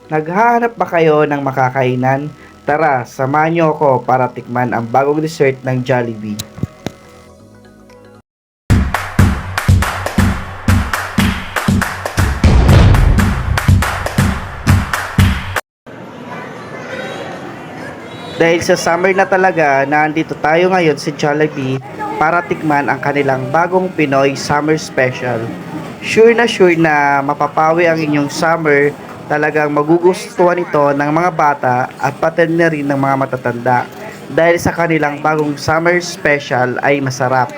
Naghahanap ba kayo ng makakainan? Tara, samahan niyo ako para tikman ang bagong dessert ng Jollibee. Dahil sa summer na talaga, nandito tayo ngayon sa Jollibee para tikman ang kanilang bagong Pinoy Summer Special. Sure na mapapawi ang inyong summer, talagang magugustuhan ito ng mga bata at pati na rin ng mga matatanda. Dahil sa kanilang bagong Summer Special ay masarap.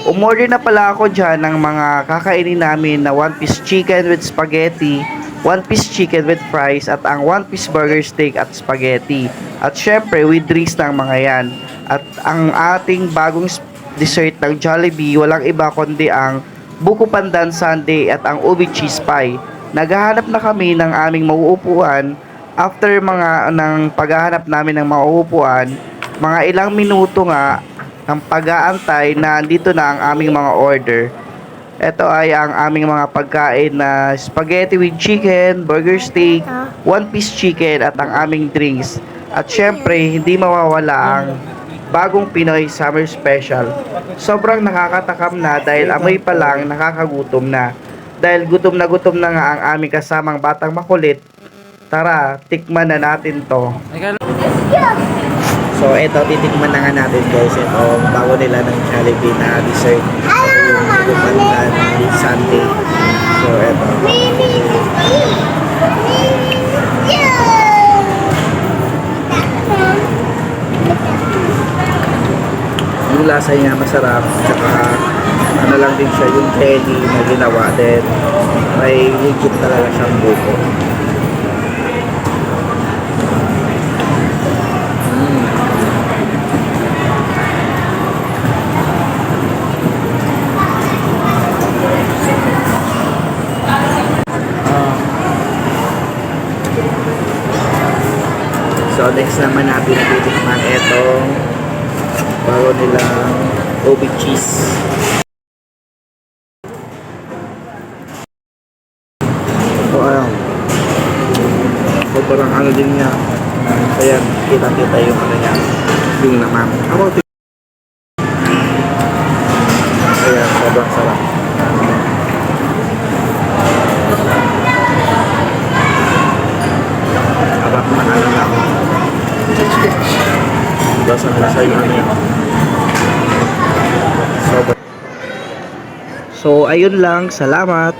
Umorder na pala ako dyan ng mga kakainin namin na one piece chicken with spaghetti, one piece chicken with fries at ang one piece burger steak at spaghetti. At syempre with drinks ng mga yan. At ang ating bagong dessert ng Jollibee walang iba kundi ang buko pandan sundae at ang ubi cheese pie. Naghahanap na kami ng aming mauupuan. After ng paghahanap namin ng mauupuan, mga ilang minuto nga ang pag-aantay na andito na ang aming mga order. Ito ay ang aming mga pagkain na spaghetti with chicken, burger steak, one piece chicken at ang aming drinks. At syempre, hindi mawawala ang bagong Pinoy Summer Special. Sobrang nakakatakam na dahil amoy pa lang nakakagutom na. Dahil gutom na nga ang aming kasamang batang makulit. Tara, tikman na natin to. So, ito, titikman na nga natin guys. Ito, bago nila ng Jollibee na dessert. Ito yung bukupandan sundae. So, ito. Yung lasa niya masarap. Tsaka, ano lang din siya, yung jelly na ginawa din. May legit talaga siyang buko. So next naman natin titikman itong bago nilang ubi cheese. So ayun. So parang ano din niya. Ayan, kita-kita yung ano niya. Yung naman. Ayan, sobrang sarap. Abang na ano lang. Lasa yung ano yun. So ayun lang, salamat.